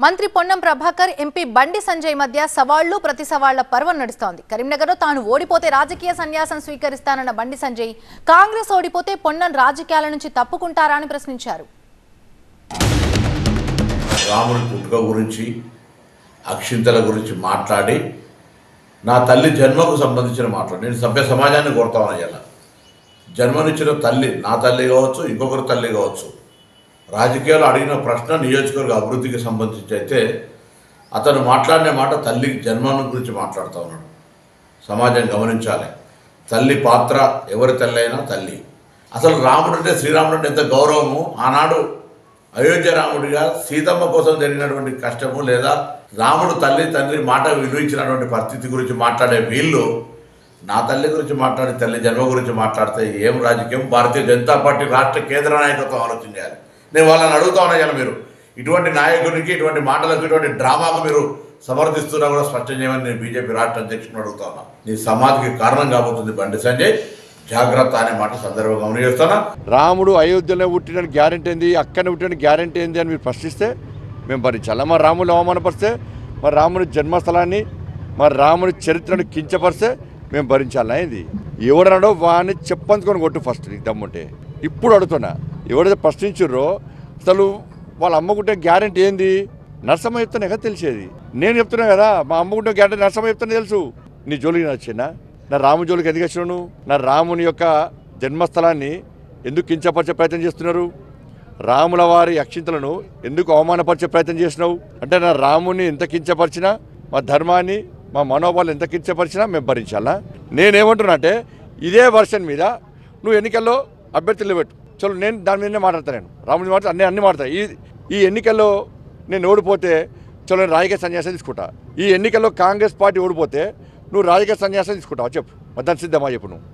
మంత్రి పొన్నం ప్రభాకర్ ఎంపీ బండి సంజయ్ మధ్య సవాళ్లు ప్రతి సవాళ్ల పర్వం నడుస్తోంది. కరీంనగర్లో తాను ఓడిపోతే రాజకీయ సన్యాసం స్వీకరిస్తానన్న బండి సంజయ్ కాంగ్రెస్ ఓడిపోతే పొన్నం రాజకీయాల నుంచి తప్పుకుంటారా అని ప్రశ్నించారు. రాముడి పుట్టుక గురించి అక్షింతల గురించి మాట్లాడి నా తల్లి జన్మకు సంబంధించిన మాట్లాడి నేను సభ్య సమాజాన్ని కోరుతామని ఇలా జన్మనిచ్చిన తల్లి నా తల్లి కావచ్చు, ఇంకొకరి తల్లి కావచ్చు, రాజకీయాలు అడిగిన ప్రశ్న నియోజకవర్గ అభివృద్ధికి సంబంధించి అయితే అతను మాట్లాడిన మాట తల్లి జన్మను గురించి మాట్లాడుతూ ఉన్నాడు. సమాజం గమనించాలి. తల్లి పాత్ర ఎవరి తల్లి అయినా తల్లి. అసలు రాముడు అంటే శ్రీరాముడు అంటే ఎంత గౌరవము. ఆనాడు అయోధ్య రాముడిగా సీతమ్మ కోసం జరిగినటువంటి కష్టము, లేదా రాముడు తల్లి తండ్రి మాట విలువించినటువంటి పరిస్థితి గురించి మాట్లాడే వీళ్ళు నా తల్లి గురించి మాట్లాడి తల్లి జన్మ గురించి మాట్లాడితే ఏం రాజకీయం? భారతీయ జనతా పార్టీ రాష్ట్ర కేంద్ర నాయకత్వం ఆలోచన చేయాలి. నేను వాళ్ళని అడుగుతా ఉన్నా, మీరు ఇటువంటి నాయకునికి, ఇటువంటి మాటలకు, ఇటువంటి డ్రామాకు మీరు సమర్థిస్తున్నా కూడా స్పష్టం చేయమని నేను బీజేపీ రాష్ట్ర అధ్యక్షుని అడుగుతా ఉన్నా. నీ సమాధికి కారణం కాబోతుంది బండి సంజయ్, జాగ్రత్త అనే మాట సందర్భంగా గమనిస్తానా. రాముడు అయోధ్యలో పుట్టిన గ్యారెంటీ ఏంది, అక్కడనే పుట్టిన గ్యారెంటీ ఏంది అని మీరు ప్రశ్నిస్తే మేము భరించాలి. మరి రాముడు అవమానపరిస్తే, మరి రాముడి జన్మస్థలాన్ని, మరి రాముడి చరిత్రను కించపరిస్తే మేము భరించాలా? ఇది ఎవడన్నాడో వాడిని చెప్పందుకొని కొట్టు ఫస్ట్, నీకు దమ్ముంటే. ఇప్పుడు అడుగుతున్నా, ఎవరైతే ప్రశ్నించారో అసలు వాళ్ళ అమ్మకుంటే గ్యారెంటీ ఏంది? నరసమ్మ చెప్తానే కదా తెలిసేది. నేను చెప్తున్నా కదా, మా అమ్మకుంటే గ్యారెంటీ నరసమ్మ చెప్తానే తెలుసు. నీ జోలికి నచ్చినా? నా రాము జోలికి ఎందుకు వచ్చినాను? నా రాముని యొక్క జన్మస్థలాన్ని ఎందుకు కించపరిచే ప్రయత్నం చేస్తున్నారు? రాముల వారి అక్షింతలను ఎందుకు అవమానపరిచే ప్రయత్నం చేసినావు? అంటే నా రాముని ఎంత కించపరిచినా, మా ధర్మాన్ని, మా మనోభావాలు ఎంత కించపరిచినా మేము భరించాలా? నేనేమంటున్నా అంటే ఇదే వర్షన్ మీద నువ్వు ఎన్నికల్లో అభ్యర్థులు పెట్టు, చలో నేను దాని మీదనే మాట్లాడతాను. నేను రాముడి మాట అన్నీ మాట్లాడతా. ఈ ఎన్నికల్లో నేను ఓడిపోతే చలో నేను రాజకీయ సన్యాసం తీసుకుంటా. ఈ ఎన్నికల్లో కాంగ్రెస్ పార్టీ ఓడిపోతే నువ్వు రాజకీయ సన్యాసం తీసుకుంటావు చెప్పు, దాని సిద్ధమా చెప్పు నువ్వు.